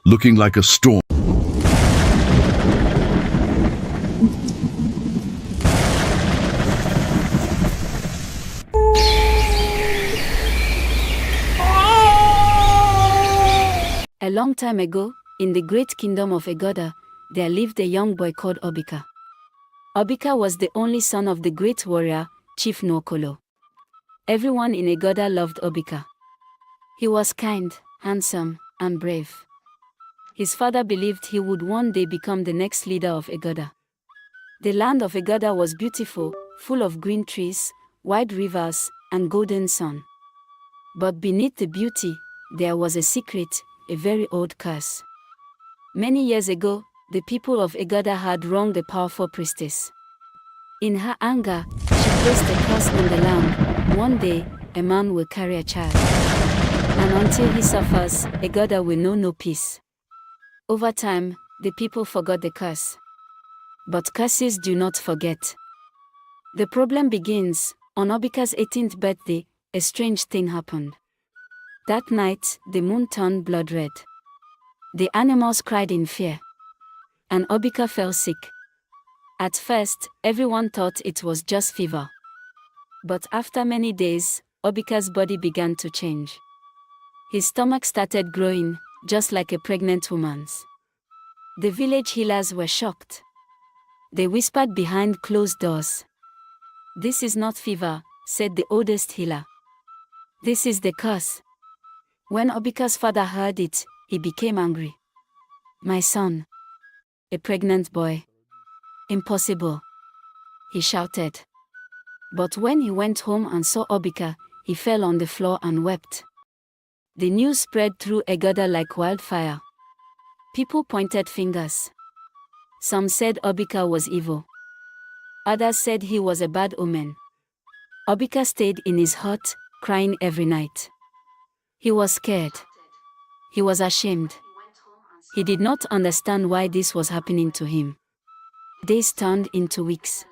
looking like a storm. A long time ago, in the great kingdom of Egoda, there lived a young boy called Obika. Obika was the only son of the great warrior, Chief Nwokolo. Everyone in Egoda loved Obika. He was kind, handsome, and brave. His father believed he would one day become the next leader of Egoda. The land of Egoda was beautiful, full of green trees, wide rivers, and golden sun. But beneath the beauty, there was a secret, a very old curse. Many years ago, the people of Egoda had wronged a powerful priestess. In her anger, she placed a curse on the land. One day, a man will carry a child. And until he suffers, Egoda will know no peace. Over time, the people forgot the curse. But curses do not forget. The problem begins. On Obika's 18th birthday, a strange thing happened. That night, the moon turned blood red. The animals cried in fear. And Obika fell sick. At first, everyone thought it was just fever. But after many days, Obika's body began to change. His stomach started growing, just like a pregnant woman's. The village healers were shocked. They whispered behind closed doors. "This is not fever," said the oldest healer. "This is the curse." When Obika's father heard it, he became angry. "My son, a pregnant boy. Impossible," he shouted. But when he went home and saw Obika, he fell on the floor and wept. The news spread through Egoda like wildfire. People pointed fingers. Some said Obika was evil. Others said he was a bad omen. Obika stayed in his hut, crying every night. He was scared. He was ashamed. He did not understand why this was happening to him. Days turned into weeks.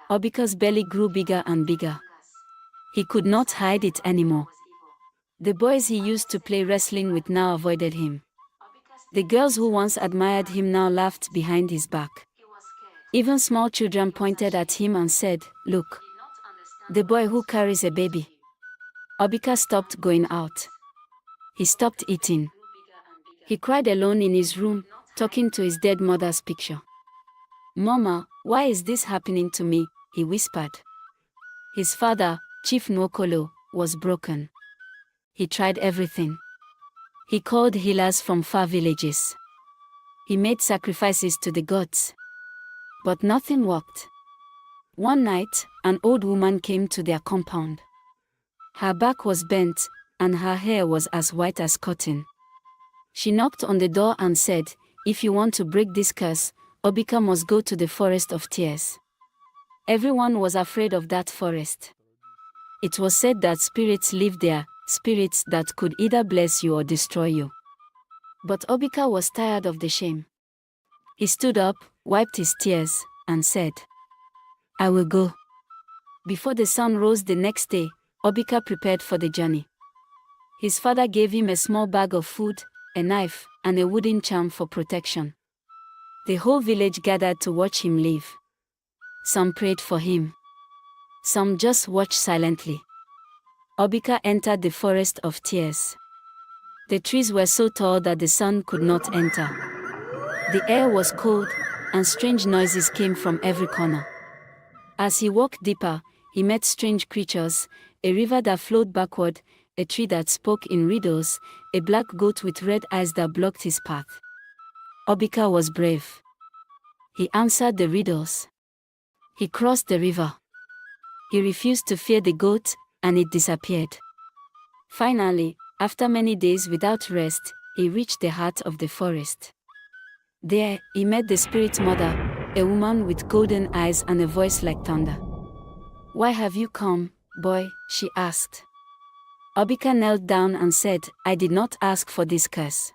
Obika's belly grew bigger and bigger. He could not hide it anymore. The boys he used to play wrestling with now avoided him. The girls who once admired him now laughed behind his back. Even small children pointed at him and said, "Look, the boy who carries a baby." Obika stopped going out. He stopped eating. He cried alone in his room, talking to his dead mother's picture. "Mama, why is this happening to me?" he whispered. His father, Chief Nwokolo, was broken. He tried everything. He called healers from far villages. He made sacrifices to the gods. But nothing worked. One night, an old woman came to their compound. Her back was bent, and her hair was as white as cotton. She knocked on the door and said, "If you want to break this curse, Obika must go to the forest of tears." Everyone was afraid of that forest. It was said that spirits lived there, spirits that could either bless you or destroy you. But Obika was tired of the shame. He stood up, wiped his tears, and said, "I will go." Before the sun rose the next day, Obika prepared for the journey. His father gave him a small bag of food, a knife, and a wooden charm for protection. The whole village gathered to watch him leave. Some prayed for him. Some just watched silently. Obika entered the forest of tears. The trees were so tall that the sun could not enter. The air was cold, and strange noises came from every corner. As he walked deeper, he met strange creatures, a river that flowed backward, a tree that spoke in riddles, a black goat with red eyes that blocked his path. Obika was brave. He answered the riddles. He crossed the river. He refused to fear the goat, and it disappeared. Finally, after many days without rest, he reached the heart of the forest. There, he met the spirit mother, a woman with golden eyes and a voice like thunder. "Why have you come, boy?" she asked. Obika knelt down and said, "I did not ask for this curse.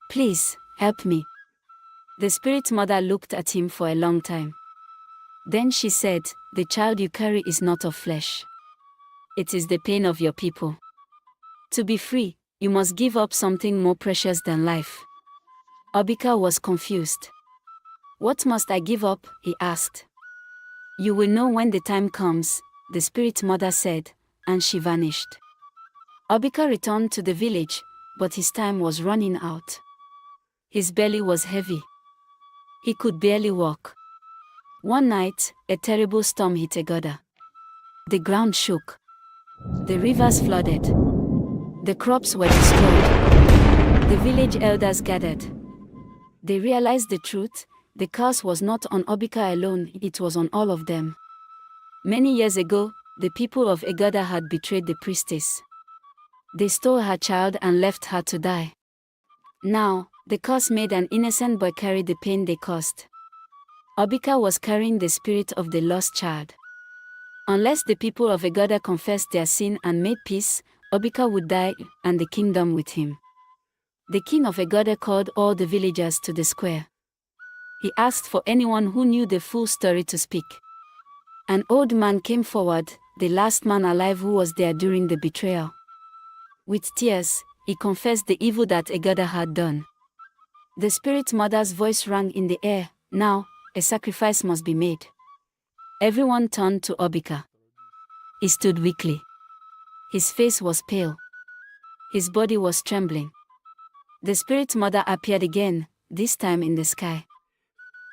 Please, help me." The spirit mother looked at him for a long time. Then she said, "The child you carry is not of flesh. It is the pain of your people. To be free, you must give up something more precious than life." Obika was confused. What must I give up? He asked. You will know when the time comes, the spirit mother said, and she vanished. Obika returned to the village, but his time was running out. His belly was heavy. He could barely walk. One night, a terrible storm hit Egoda. The ground shook. The rivers flooded. The crops were destroyed. The village elders gathered. They realized the truth. The curse was not on Obika alone, it was on all of them. Many years ago, the people of Egoda had betrayed the priestess. They stole her child and left her to die. Now, the curse made an innocent boy carry the pain they caused. Obika was carrying the spirit of the lost child. Unless the people of Egoda confessed their sin and made peace, Obika would die, and the kingdom with him. The king of Egoda called all the villagers to the square. He asked for anyone who knew the full story to speak. An old man came forward, the last man alive who was there during the betrayal. With tears, he confessed the evil that Egoda had done. The spirit mother's voice rang in the air. Now, a sacrifice must be made. Everyone turned to Obika. He stood weakly. His face was pale. His body was trembling. The spirit mother appeared again, this time in the sky.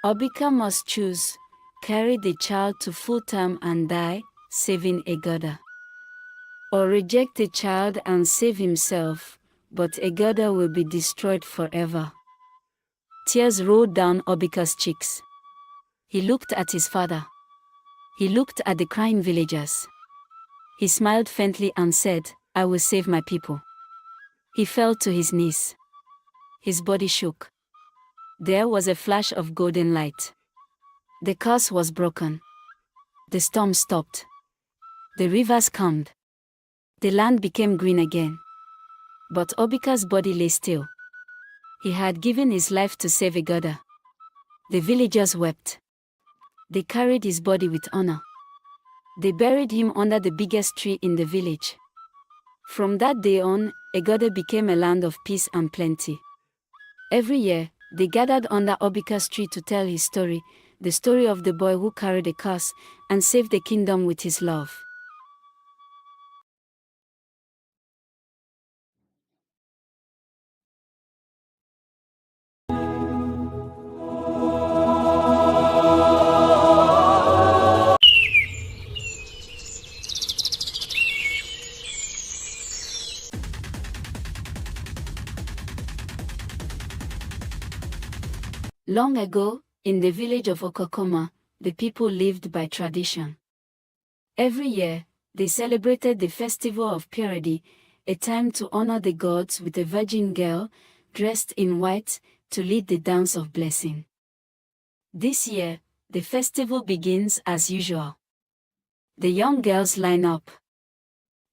Obika must choose, carry the child to full term and die, saving Egoda. Or reject the child and save himself, but Egoda will be destroyed forever. Tears rolled down Obika's cheeks. He looked at his father. He looked at the crying villagers. He smiled faintly and said, I will save my people. He fell to his knees. His body shook. There was a flash of golden light. The curse was broken. The storm stopped. The rivers calmed. The land became green again. But Obika's body lay still. He had given his life to save Egoda. The villagers wept. They carried his body with honor. They buried him under the biggest tree in the village. From that day on, Egoda became a land of peace and plenty. Every year, they gathered under Obika's tree to tell his story, the story of the boy who carried a curse and saved the kingdom with his love. Long ago, in the village of Okokoma, the people lived by tradition. Every year, they celebrated the festival of purity, a time to honor the gods with a virgin girl, dressed in white, to lead the dance of blessing. This year, the festival begins as usual. The young girls line up.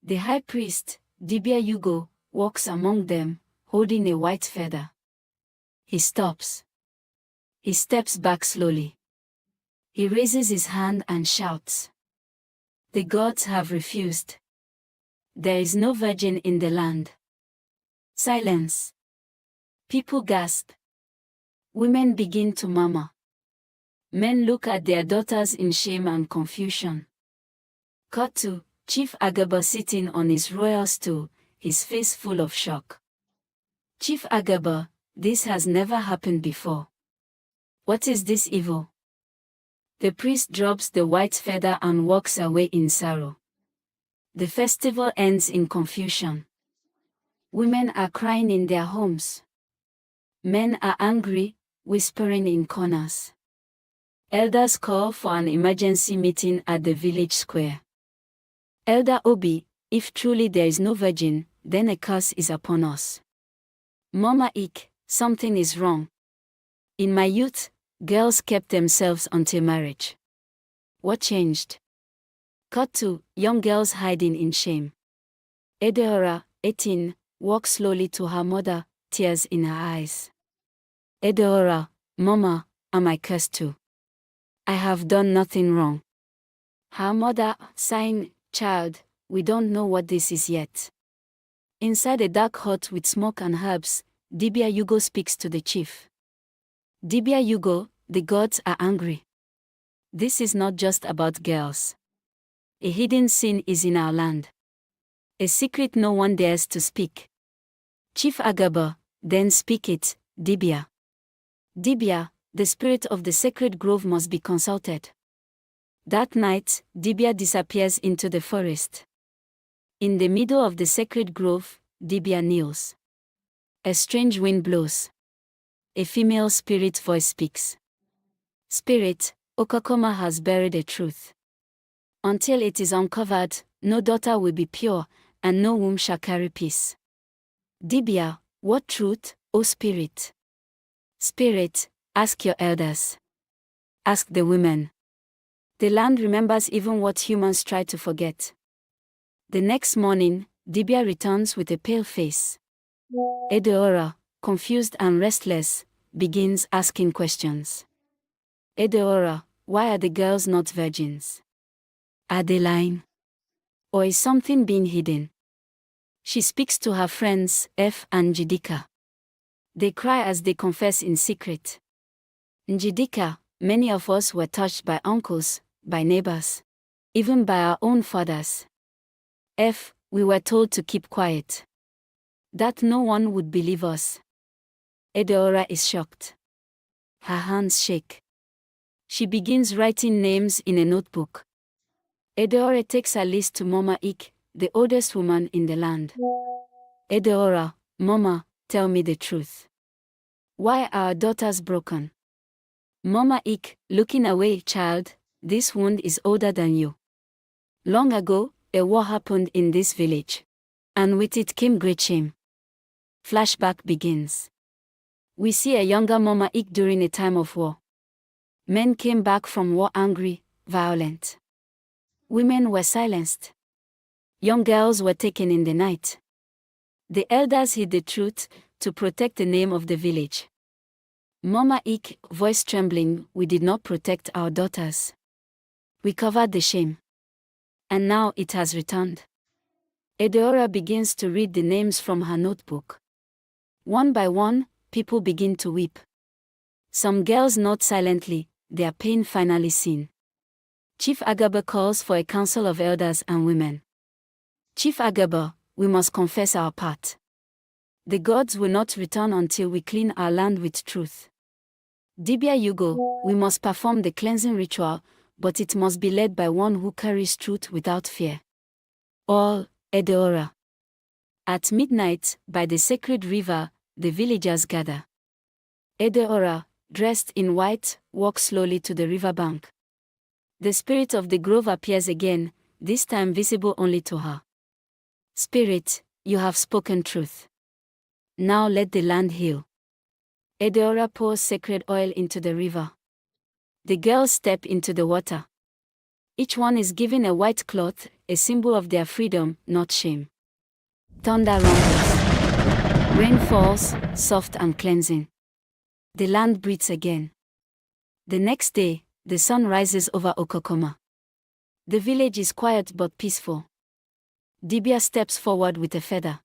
The high priest, Dibia Yugo, walks among them, holding a white feather. He stops. He steps back slowly. He raises his hand and shouts. The gods have refused. There is no virgin in the land. Silence. People gasp. Women begin to murmur. Men look at their daughters in shame and confusion. Cut to Chief Agaba sitting on his royal stool, his face full of shock. Chief Agaba, this has never happened before. What is this evil? The priest drops the white feather and walks away in sorrow. The festival ends in confusion. Women are crying in their homes. Men are angry, whispering in corners. Elders call for an emergency meeting at the village square. Elder Obi, if truly there is no virgin, then a curse is upon us. Mama Ik, something is wrong. In my youth, girls kept themselves until marriage. What changed? Cut to young girls hiding in shame. Edeora, 18, walks slowly to her mother, tears in her eyes. Edeora, Mama, am I cursed too? I have done nothing wrong. Her mother, sighing, Child, we don't know what this is yet. Inside a dark hut with smoke and herbs, Dibia Yugo speaks to the chief. Dibia Yugo, the gods are angry. This is not just about girls. A hidden sin is in our land. A secret no one dares to speak. Chief Agaba, then speak it, Dibia. Dibia, the spirit of the sacred grove must be consulted. That night, Dibia disappears into the forest. In the middle of the sacred grove, Dibia kneels. A strange wind blows. A female spirit voice speaks. Spirit, Okokoma has buried a truth. Until it is uncovered, no daughter will be pure, and no womb shall carry peace. Dibia, what truth, O spirit? Spirit, ask your elders. Ask the women. The land remembers even what humans try to forget. The next morning, Dibia returns with a pale face. Edeora, confused and restless, begins asking questions. Edeora, why are the girls not virgins? Are they lying? Or is something being hidden? She speaks to her friends, F and Njidika. They cry as they confess in secret. Njidika, many of us were touched by uncles, by neighbors, even by our own fathers. F, we were told to keep quiet. That no one would believe us. Edeora is shocked. Her hands shake. She begins writing names in a notebook. Edeora takes a list to Mama Ik, the oldest woman in the land. Edeora, Mama, tell me the truth. Why are our daughters broken? Mama Ik, looking away, child, this wound is older than you. Long ago, a war happened in this village. And with it came great shame. Flashback begins. We see a younger Mama Ik during a time of war. Men came back from war angry, violent. Women were silenced. Young girls were taken in the night. The elders hid the truth to protect the name of the village. Mama Ik, voice trembling, we did not protect our daughters. We covered the shame. And now it has returned. Edeora begins to read the names from her notebook. One by one, people begin to weep. Some girls nod silently, their pain finally seen. Chief Agaba calls for a council of elders and women. Chief Agaba, we must confess our part. The gods will not return until we clean our land with truth. Dibia Yugo, we must perform the cleansing ritual, but it must be led by one who carries truth without fear. All, Edeora. At midnight, by the sacred river, the villagers gather. Edeora, dressed in white, walks slowly to the riverbank. The spirit of the grove appears again, this time visible only to her. Spirit, you have spoken truth. Now let the land heal. Edeora pours sacred oil into the river. The girls step into the water. Each one is given a white cloth, a symbol of their freedom, not shame. Thunder rumbles. Rain falls, soft and cleansing. The land breathes again. The next day, the sun rises over Okokoma. The village is quiet but peaceful. Dibia steps forward with a feather.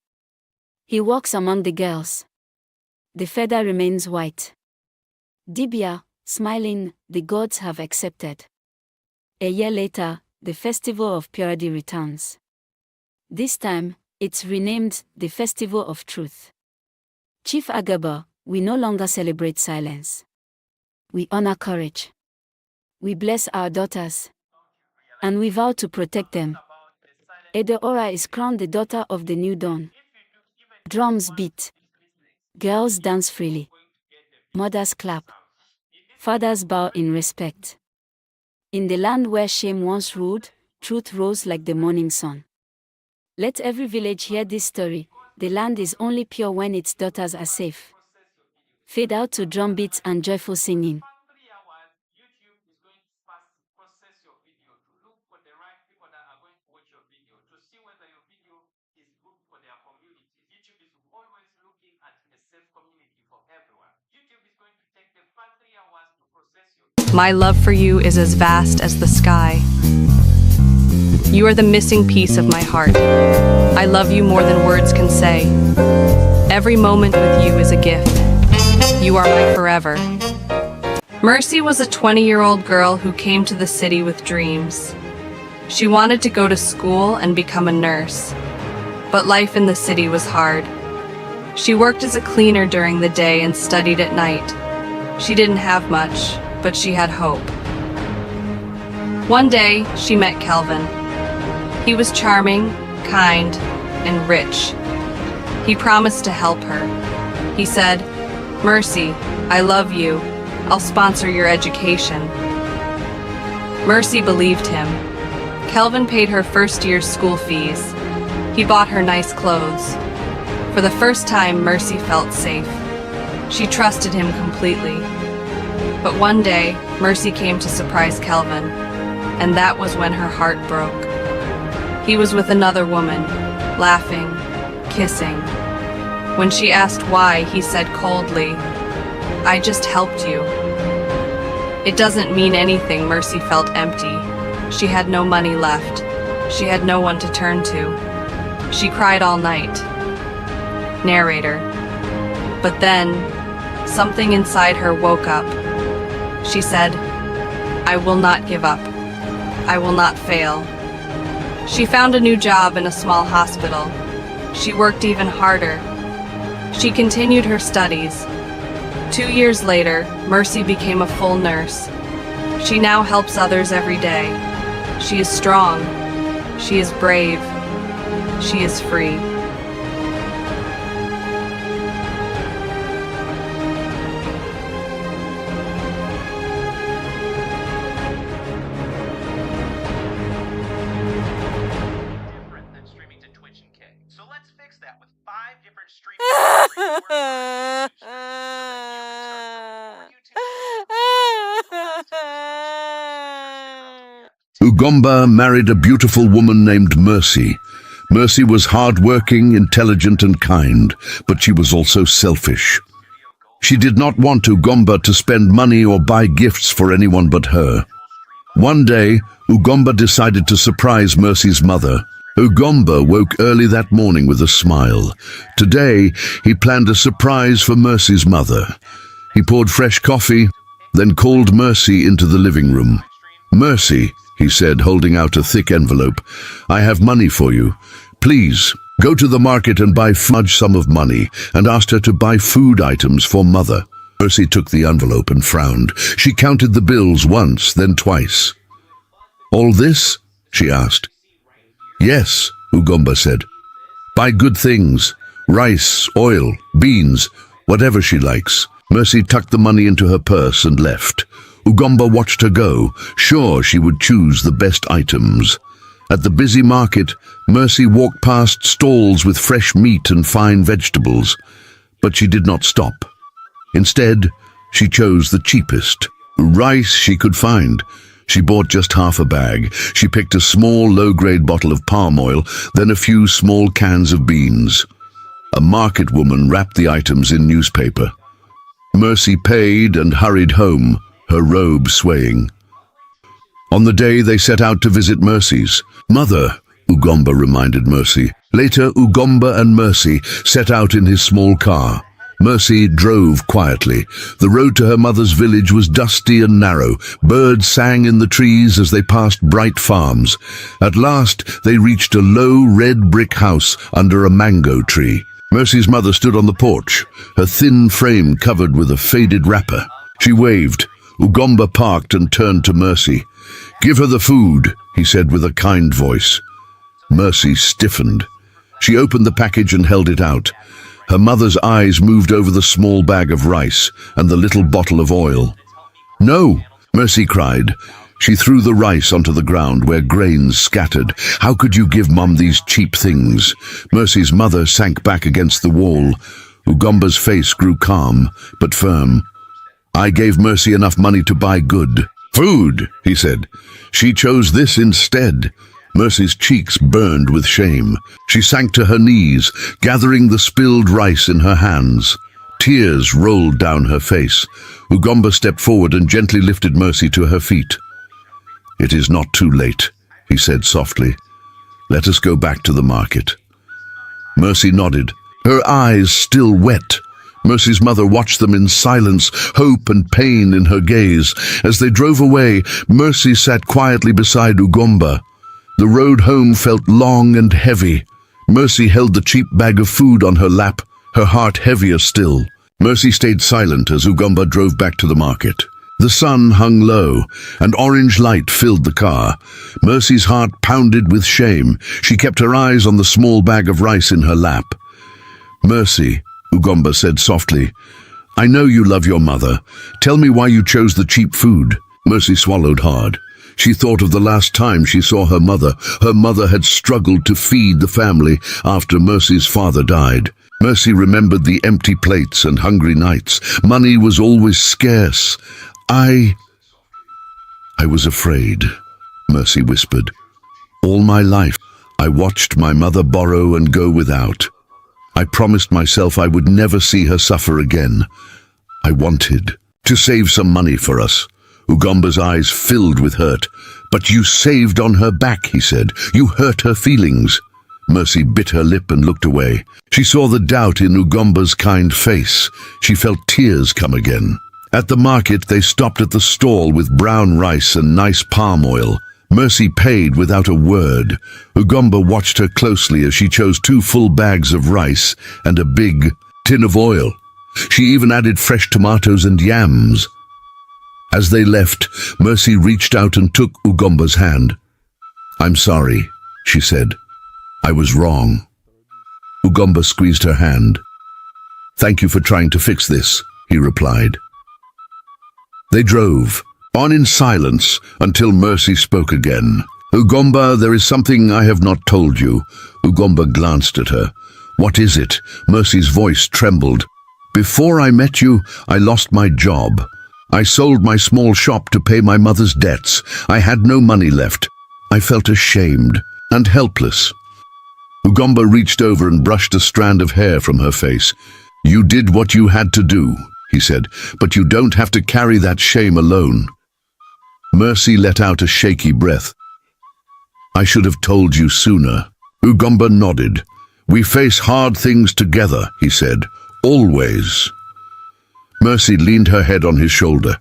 He walks among the girls. The feather remains white. Dibia, smiling, the gods have accepted. A year later, the festival of purity returns. This time, it's renamed the Festival of Truth. Chief Agaba, we no longer celebrate silence. We honor courage. We bless our daughters. And we vow to protect them. Edeora is crowned the daughter of the new dawn. Drums beat. Girls dance freely. Mothers clap. Fathers bow in respect. In the land where shame once ruled, truth rose like the morning sun. Let every village hear this story. The land is only pure when its daughters are safe. Fade out to drum beats and joyful singing. My love for you is as vast as the sky. You are the missing piece of my heart. I love you more than words can say. Every moment with you is a gift. You are my forever. Mercy was a 20-year-old girl who came to the city with dreams. She wanted to go to school and become a nurse, but life in the city was hard. She worked as a cleaner during the day and studied at night. She didn't have much, but she had hope. One day, she met Kelvin. He was charming, kind, and rich. He promised to help her. He said, "Mercy, I love you. I'll sponsor your education." Mercy believed him. Kelvin paid her first year's school fees. He bought her nice clothes. For the first time, Mercy felt safe. She trusted him completely. But one day, Mercy came to surprise Kelvin, and that was when her heart broke. He was with another woman, laughing, kissing. When she asked why, he said coldly, "I just helped you." It doesn't mean anything. Mercy felt empty. She had no money left. She had no one to turn to. She cried all night. Narrator. But then, something inside her woke up. She said, "I will not give up. I will not fail." She found a new job in a small hospital. She worked even harder. She continued her studies. 2 years later, Mercy became a full nurse. She now helps others every day. She is strong. She is brave. She is free. Different than streaming to Twitch and Kick. So let's fix that with 5 different streaming platforms so that you can start growing your YouTube Ugomba married a beautiful woman named Mercy. Mercy was hard-working, intelligent and kind, but she was also selfish. She did not want Ugomba to spend money or buy gifts for anyone but her. One day, Ugomba decided to surprise Mercy's mother. Ugomba woke early that morning with a smile. Today, he planned a surprise for Mercy's mother. He poured fresh coffee, then called Mercy into the living room. "Mercy," he said, holding out a thick envelope, "I have money for you. Please, go to the market and buy a large sum of money," and asked her to buy food items for Mother. Mercy took the envelope and frowned. She counted the bills once, then twice. "All this?" she asked. "Yes," Ugomba said. "Buy good things, rice, oil, beans, whatever she likes." Mercy tucked the money into her purse and left. Ugomba watched her go, sure she would choose the best items. At the busy market, Mercy walked past stalls with fresh meat and fine vegetables, but she did not stop. Instead, she chose the cheapest rice she could find. She bought just half a bag. She picked a small, low-grade bottle of palm oil, then a few small cans of beans. A market woman wrapped the items in newspaper. Mercy paid and hurried home, her robe swaying. On the day they set out to visit Mercy's mother, Ugomba reminded Mercy. Later, Ugomba and Mercy set out in his small car. Mercy drove quietly. The road to her mother's village was dusty and narrow. Birds sang in the trees as they passed bright farms. At last, they reached a low red brick house under a mango tree. Mercy's mother stood on the porch, her thin frame covered with a faded wrapper. She waved. Ugomba parked and turned to Mercy. "Give her the food," he said with a kind voice. Mercy stiffened. She opened the package and held it out. Her mother's eyes moved over the small bag of rice and the little bottle of oil. "No!" Mercy cried. She threw the rice onto the ground where grains scattered. "How could you give Mum these cheap things?" Mercy's mother sank back against the wall. Ugomba's face grew calm, but firm. "I gave Mercy enough money to buy good food," he said. "She chose this instead." Mercy's cheeks burned with shame. She sank to her knees, gathering the spilled rice in her hands. Tears rolled down her face. Ugomba stepped forward and gently lifted Mercy to her feet. "It is not too late," he said softly. "Let us go back to the market." Mercy nodded, her eyes still wet. Mercy's mother watched them in silence, hope and pain in her gaze. As they drove away, Mercy sat quietly beside Ugomba. The road home felt long and heavy. Mercy held the cheap bag of food on her lap, her heart heavier still. Mercy stayed silent as Ugomba drove back to the market. The sun hung low, and orange light filled the car. Mercy's heart pounded with shame. She kept her eyes on the small bag of rice in her lap. "Mercy," Ugomba said softly, "I know you love your mother. Tell me why you chose the cheap food." Mercy swallowed hard. She thought of the last time she saw her mother. Her mother had struggled to feed the family after Mercy's father died. Mercy remembered the empty plates and hungry nights. Money was always scarce. I was afraid," Mercy whispered. "All my life, I watched my mother borrow and go without. I promised myself I would never see her suffer again. I wanted to save some money for us." Ugomba's eyes filled with hurt. "But you saved on her back," he said. "You hurt her feelings." Mercy bit her lip and looked away. She saw the doubt in Ugomba's kind face. She felt tears come again. At the market, they stopped at the stall with brown rice and nice palm oil. Mercy paid without a word. Ugomba watched her closely as she chose 2 full bags of rice and a big tin of oil. She even added fresh tomatoes and yams. As they left, Mercy reached out and took Ugomba's hand. "I'm sorry," she said. "I was wrong." Ugomba squeezed her hand. "Thank you for trying to fix this," he replied. They drove on in silence until Mercy spoke again. "Ugomba, there is something I have not told you." Ugomba glanced at her. "What is it?" Mercy's voice trembled. "Before I met you, I lost my job. I sold my small shop to pay my mother's debts. I had no money left. I felt ashamed and helpless." Ugomba reached over and brushed a strand of hair from her face. "You did what you had to do," he said, "but you don't have to carry that shame alone." Mercy let out a shaky breath. "I should have told you sooner." Ugomba nodded. "We face hard things together," he said. "Always." Mercy leaned her head on his shoulder.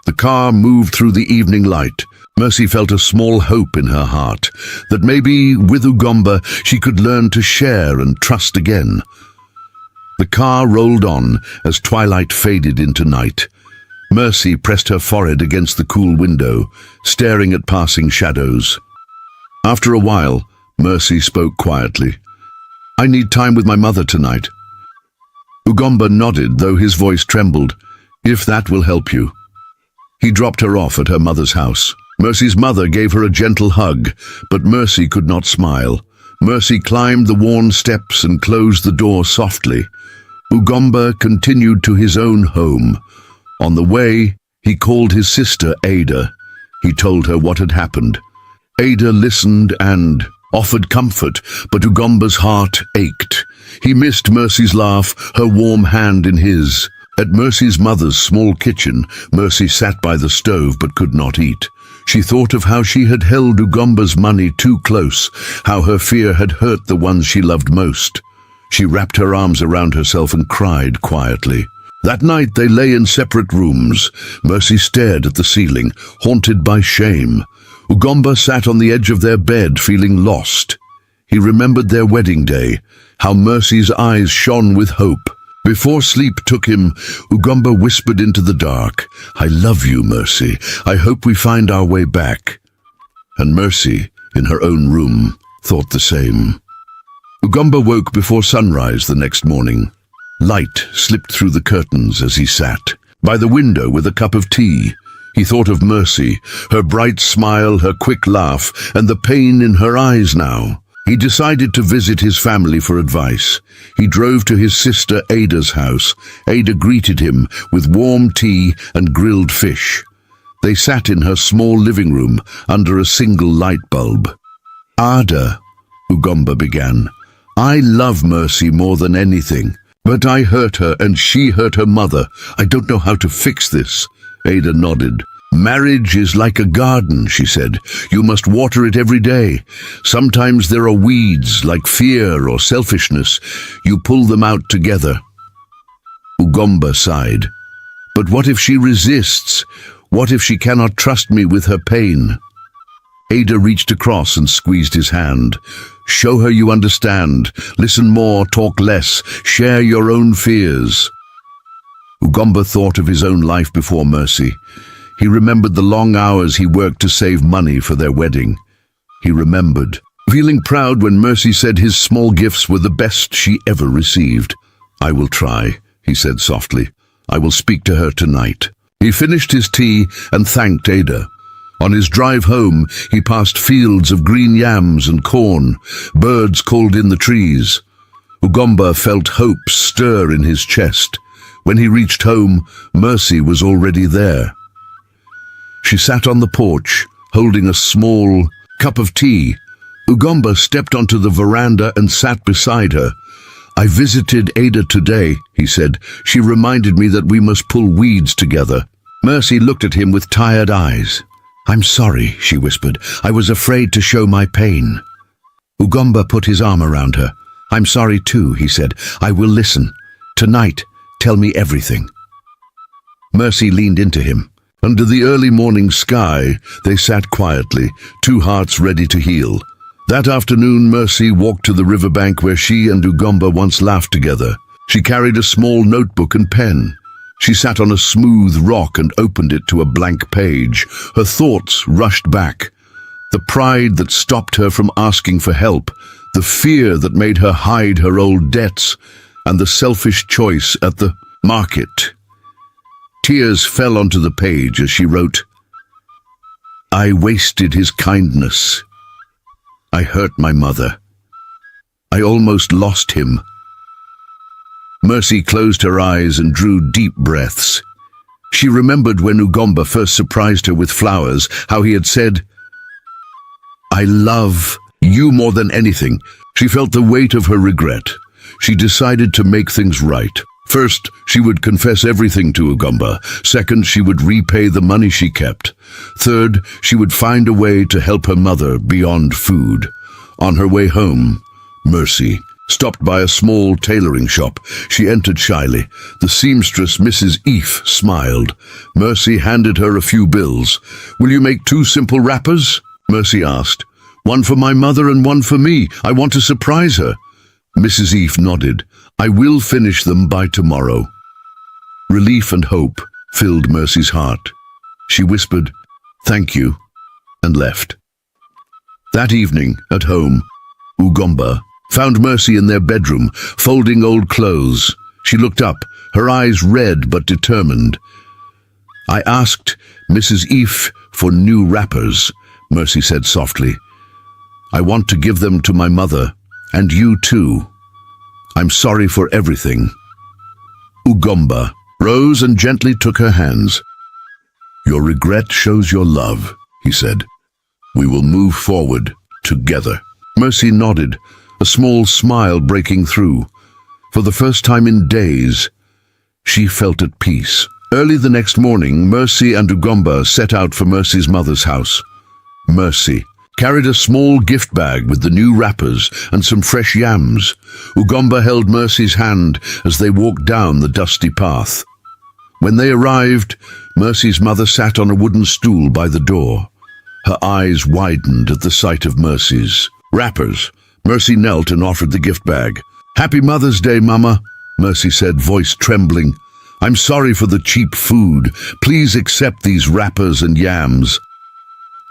The car moved through the evening light. Mercy felt a small hope in her heart, that maybe with Ugomba she could learn to share and trust again. The car rolled on as twilight faded into night. Mercy pressed her forehead against the cool window, staring at passing shadows. After a while, Mercy spoke quietly. "I need time with my mother tonight." Ugomba nodded, though his voice trembled. "If that will help you." He dropped her off at her mother's house. Mercy's mother gave her a gentle hug, but Mercy could not smile. Mercy climbed the worn steps and closed the door softly. Ugomba continued to his own home. On the way, he called his sister Ada. He told her what had happened. Ada listened and offered comfort, but Ugomba's heart ached. He missed Mercy's laugh, her warm hand in his. At Mercy's mother's small kitchen, Mercy sat by the stove but could not eat. She thought of how she had held Ugomba's money too close, how her fear had hurt the ones she loved most. She wrapped her arms around herself and cried quietly. That night they lay in separate rooms. Mercy stared at the ceiling, haunted by shame. Ugomba sat on the edge of their bed, feeling lost. He remembered their wedding day, how Mercy's eyes shone with hope. Before sleep took him, Ugomba whispered into the dark, "I love you, Mercy. I hope we find our way back." And Mercy, in her own room, thought the same. Ugomba woke before sunrise the next morning. Light slipped through the curtains as he sat by the window with a cup of tea. He thought of Mercy, her bright smile, her quick laugh, and the pain in her eyes now. He decided to visit his family for advice. He drove to his sister Ada's house. Ada greeted him with warm tea and grilled fish. They sat in her small living room under a single light bulb. "Ada," Ugomba began, "I love Mercy more than anything. But I hurt her and she hurt her mother. I don't know how to fix this." Ada nodded. "Marriage is like a garden," she said. "You must water it every day. Sometimes there are weeds, like fear or selfishness. You pull them out together." Ugomba sighed. But what if she resists? What if she cannot trust me with her pain? Ada reached across and squeezed his hand. Show her you understand. Listen more, talk less. Share your own fears. Ugomba thought of his own life before Mercy. He remembered the long hours he worked to save money for their wedding. He remembered, feeling proud when Mercy said his small gifts were the best she ever received. I will try, he said softly. I will speak to her tonight. He finished his tea and thanked Ada. On his drive home, he passed fields of green yams and corn. Birds called in the trees. Ugomba felt hope stir in his chest. When he reached home, Mercy was already there. She sat on the porch, holding a small cup of tea. Ugomba stepped onto the veranda and sat beside her. I visited Ada today, he said. She reminded me that we must pull weeds together. Mercy looked at him with tired eyes. I'm sorry, she whispered. I was afraid to show my pain. Ugomba put his arm around her. I'm sorry too, he said. I will listen. Tonight, tell me everything. Mercy leaned into him. Under the early morning sky, they sat quietly, two hearts ready to heal. That afternoon, Mercy walked to the riverbank where she and Ugomba once laughed together. She carried a small notebook and pen. She sat on a smooth rock and opened it to a blank page. Her thoughts rushed back. The pride that stopped her from asking for help, the fear that made her hide her old debts, and the selfish choice at the market. Tears fell onto the page as she wrote, I wasted his kindness. I hurt my mother. I almost lost him. Mercy closed her eyes and drew deep breaths. She remembered when Ugomba first surprised her with flowers, how he had said, I love you more than anything. She felt the weight of her regret. She decided to make things right. First, she would confess everything to Ugomba. Second, she would repay the money she kept. Third, she would find a way to help her mother beyond food. On her way home, Mercy stopped by a small tailoring shop. She entered shyly. The seamstress, Mrs. Eve, smiled. Mercy handed her a few bills. Will you make 2 simple wrappers? Mercy asked. One for my mother and one for me. I want to surprise her. Mrs. Eve nodded. I will finish them by tomorrow. Relief and hope filled Mercy's heart. She whispered, thank you, and left. That evening, at home, Ugomba found Mercy in their bedroom, folding old clothes. She looked up, her eyes red but determined. I asked Mrs. Eve for new wrappers, Mercy said softly. I want to give them to my mother, and you too. I'm sorry for everything. Ugomba rose and gently took her hands. Your regret shows your love, he said. We will move forward together. Mercy nodded, a small smile breaking through. For the first time in days, she felt at peace. Early the next morning, Mercy and Ugomba set out for Mercy's mother's house. Mercy carried a small gift bag with the new wrappers and some fresh yams. Ugomba held Mercy's hand as they walked down the dusty path. When they arrived, Mercy's mother sat on a wooden stool by the door. Her eyes widened at the sight of Mercy's wrappers. Mercy knelt and offered the gift bag. Happy Mother's Day, Mama, Mercy said, voice trembling. I'm sorry for the cheap food. Please accept these wrappers and yams.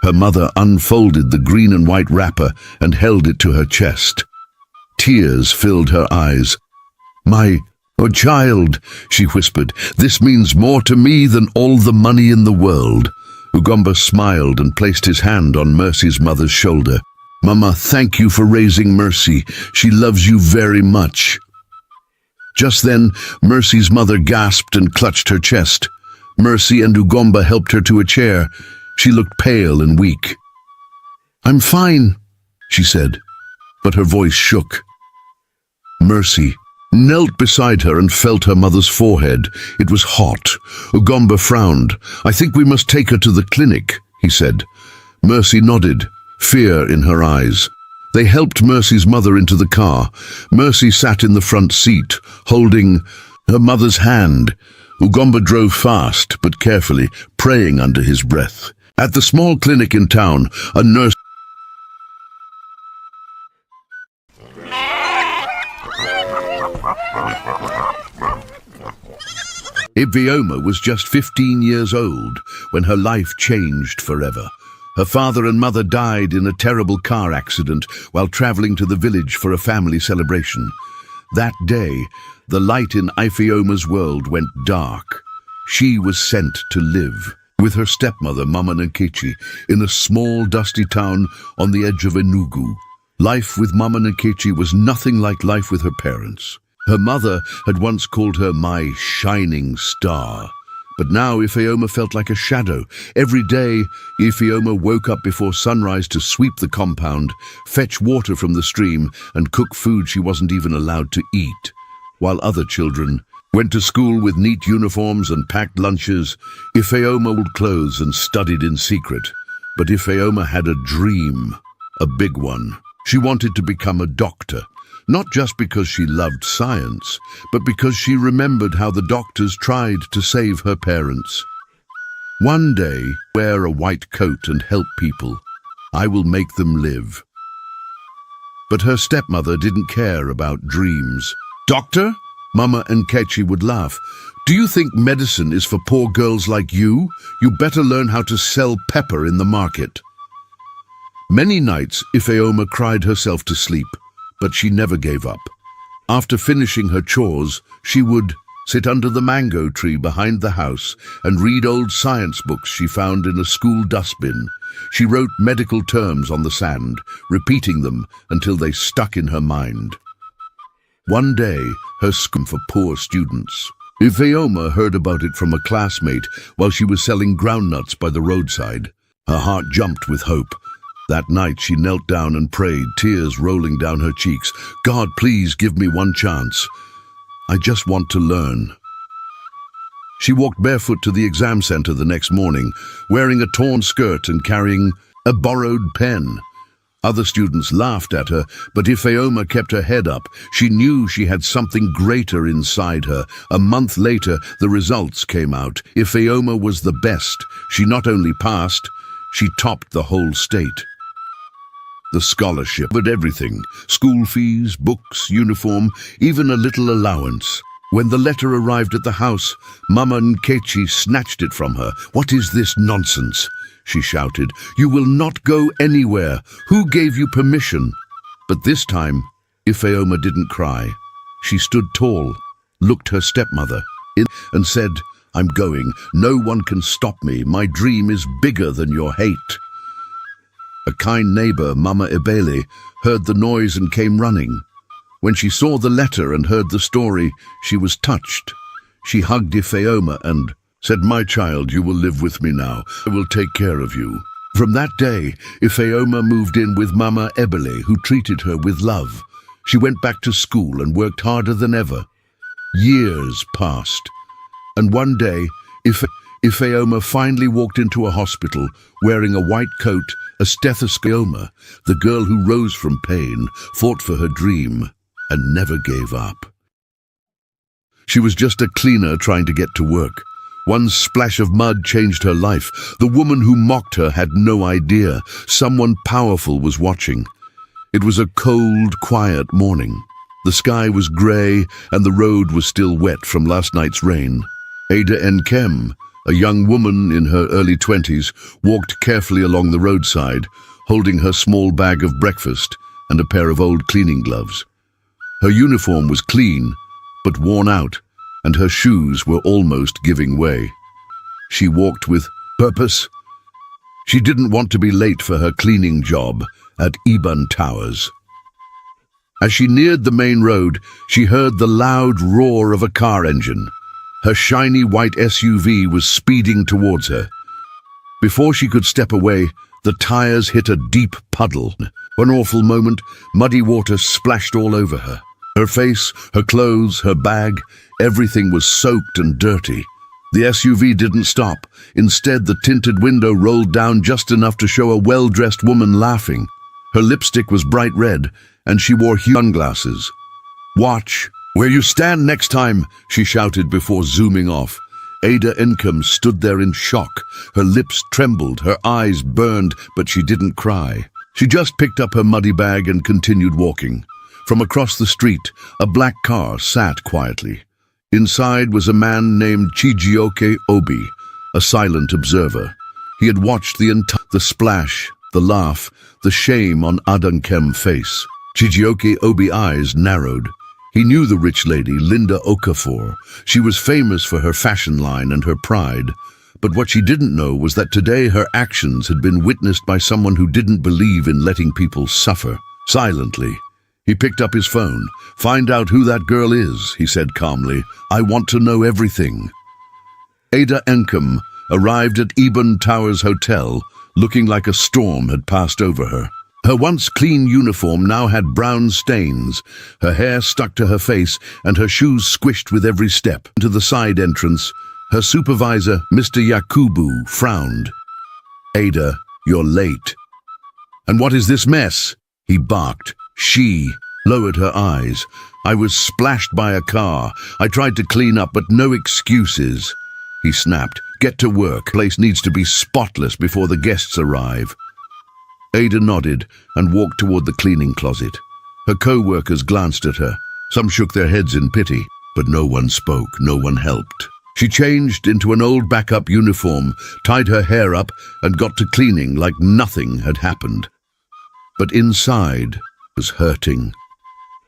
Her mother unfolded the green and white wrapper and held it to her chest. Tears filled her eyes. My child, she whispered, this means more to me than all the money in the world. Ugomba smiled and placed his hand on Mercy's mother's shoulder. Mama, thank you for raising Mercy. She loves you very much. Just then, Mercy's mother gasped and clutched her chest. Mercy and Ugomba helped her to a chair. She looked pale and weak. I'm fine, she said, but her voice shook. Mercy knelt beside her and felt her mother's forehead. It was hot. Ugomba frowned. I think we must take her to the clinic, he said. Mercy nodded, fear in her eyes. They helped Mercy's mother into the car. Mercy sat in the front seat, holding her mother's hand. Ugomba drove fast but carefully, praying under his breath. At the small clinic in town, a nurse Ivioma was just 15 years old when her life changed forever. Her father and mother died in a terrible car accident while traveling to the village for a family celebration. That day, the light in Ifeoma's world went dark. She was sent to live with her stepmother, Mama Nkechi, in a small, dusty town on the edge of Enugu. Life with Mama Nkechi was nothing like life with her parents. Her mother had once called her my shining star. But now Ifeoma felt like a shadow. Every day, Ifeoma woke up before sunrise to sweep the compound, fetch water from the stream, and cook food she wasn't even allowed to eat. While other children went to school with neat uniforms and packed lunches, Ifeoma wore clothes and studied in secret. But Ifeoma had a dream, a big one. She wanted to become a doctor. Not just because she loved science, but because she remembered how the doctors tried to save her parents. One day, wear a white coat and help people. I will make them live. But her stepmother didn't care about dreams. Doctor? Mama Nkechi would laugh. Do you think medicine is for poor girls like you? You better learn how to sell pepper in the market. Many nights, Ifeoma cried herself to sleep. But she never gave up. After finishing her chores, she would sit under the mango tree behind the house and read old science books she found in a school dustbin. She wrote medical terms on the sand, repeating them until they stuck in her mind. One day, her school for poor students. Ifeoma heard about it from a classmate while she was selling groundnuts by the roadside. Her heart jumped with hope. That night she knelt down and prayed, tears rolling down her cheeks. God, please give me one chance. I just want to learn. She walked barefoot to the exam center the next morning, wearing a torn skirt and carrying a borrowed pen. Other students laughed at her, but Ifeoma kept her head up. She knew she had something greater inside her. A month later, the results came out. Ifeoma was the best. She not only passed, she topped the whole state. The scholarship, but everything, school fees, books, uniform, even a little allowance. When the letter arrived at the house, Mama Nkechi snatched it from her. What is this nonsense? She shouted. You will not go anywhere. Who gave you permission? But this time, Ifeoma didn't cry. She stood tall, looked her stepmother in, and said, I'm going. No one can stop me. My dream is bigger than your hate. A kind neighbor, Mama Ebele, heard the noise and came running. When she saw the letter and heard the story, she was touched. She hugged Ifeoma and said, My child, you will live with me now. I will take care of you. From that day, Ifeoma moved in with Mama Ebele, who treated her with love. She went back to school and worked harder than ever. Years passed, and one day, Ifeoma finally walked into a hospital wearing a white coat, a stethoscope. The girl who rose from pain, fought for her dream, and never gave up. She was just a cleaner trying to get to work. One splash of mud changed her life. The woman who mocked her had no idea. Someone powerful was watching. It was a cold, quiet morning. The sky was grey and the road was still wet from last night's rain. Ada Nkem, a young woman in her early 20s, walked carefully along the roadside, holding her small bag of breakfast and a pair of old cleaning gloves. Her uniform was clean, but worn out, and her shoes were almost giving way. She walked with purpose. She didn't want to be late for her cleaning job at Iban Towers. As she neared the main road, she heard the loud roar of a car engine. Her shiny white SUV was speeding towards her. Before she could step away, the tires hit a deep puddle. One awful moment, muddy water splashed all over her. Her face, her clothes, her bag, everything was soaked and dirty. The SUV didn't stop. Instead, the tinted window rolled down just enough to show a well-dressed woman laughing. Her lipstick was bright red, and she wore sunglasses. Watch, "Where you stand next time," she shouted before zooming off. Ada Income stood there in shock. Her lips trembled, her eyes burned, but she didn't cry. She just picked up her muddy bag and continued walking. From across the street, a black car sat quietly. Inside was a man named Chijioke Obi, a silent observer. He had watched the splash, the laugh, the shame on Adankem's face. Chijioke Obi's eyes narrowed. He knew the rich lady, Linda Okafor. She was famous for her fashion line and her pride. But what she didn't know was that today her actions had been witnessed by someone who didn't believe in letting people suffer. Silently, he picked up his phone. "Find out who that girl is," he said calmly. "I want to know everything." Ada Encom arrived at Eben Towers Hotel, looking like a storm had passed over her. Her once clean uniform now had brown stains, her hair stuck to her face, and her shoes squished with every step. Into the side entrance, her supervisor, Mr. Yakubu, frowned. "Ada, you're late." "And what is this mess?" he barked. She lowered her eyes. "I was splashed by a car. I tried to clean up, but no excuses." He snapped. "Get to work. Place needs to be spotless before the guests arrive." Ada nodded and walked toward the cleaning closet. Her co-workers glanced at her. Some shook their heads in pity, but no one spoke, no one helped. She changed into an old backup uniform, tied her hair up, and got to cleaning like nothing had happened. But inside was hurting.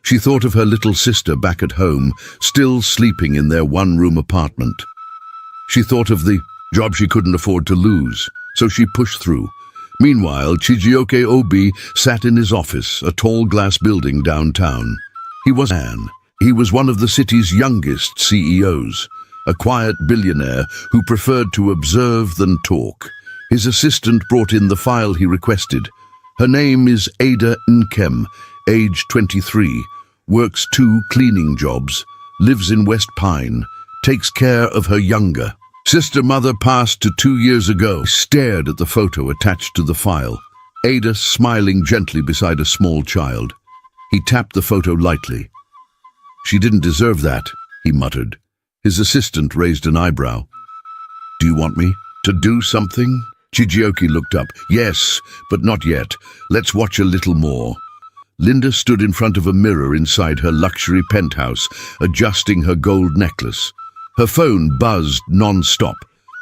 She thought of her little sister back at home, still sleeping in their one-room apartment. She thought of the job she couldn't afford to lose, so she pushed through. Meanwhile, Chijioke Obi sat in his office, a tall glass building downtown. He was one of the city's youngest CEOs, a quiet billionaire who preferred to observe than talk. His assistant brought in the file he requested. Her name is Ada Nkem, age 23, works 2 cleaning jobs, lives in West Pine, takes care of her younger sister. Mother passed 2 years ago. Stared at the photo attached to the file. Ada smiling gently beside a small child. He tapped the photo lightly. "She didn't deserve that," he muttered. His assistant raised an eyebrow. "Do you want me to do something?" Chijioke looked up. "Yes, but not yet. Let's watch a little more." Linda stood in front of a mirror inside her luxury penthouse, adjusting her gold necklace. Her phone buzzed non-stop.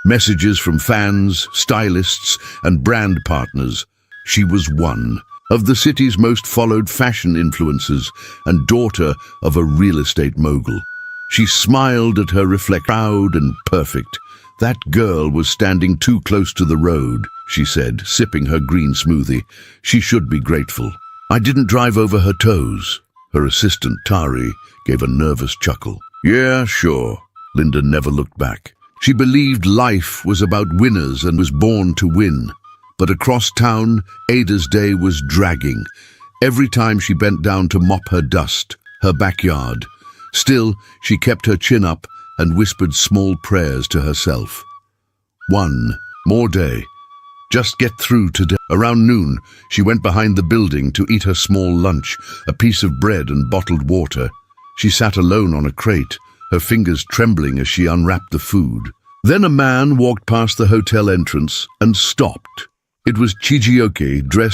Messages from fans, stylists, and brand partners. She was one of the city's most followed fashion influencers and daughter of a real estate mogul. She smiled at her reflection, proud and perfect. "That girl was standing too close to the road," she said, sipping her green smoothie. "She should be grateful. I didn't drive over her toes." Her assistant, Tari, gave a nervous chuckle. "Yeah, sure." Linda never looked back. She believed life was about winners and was born to win. But across town, Ada's day was dragging. Every time she bent down to mop her dust, her backyard. Still, she kept her chin up and whispered small prayers to herself. One more day. Just get through today. Around noon, she went behind the building to eat her small lunch, a piece of bread and bottled water. She sat alone on a crate, her fingers trembling as she unwrapped the food. Then a man walked past the hotel entrance and stopped. It was Chijioke, dressed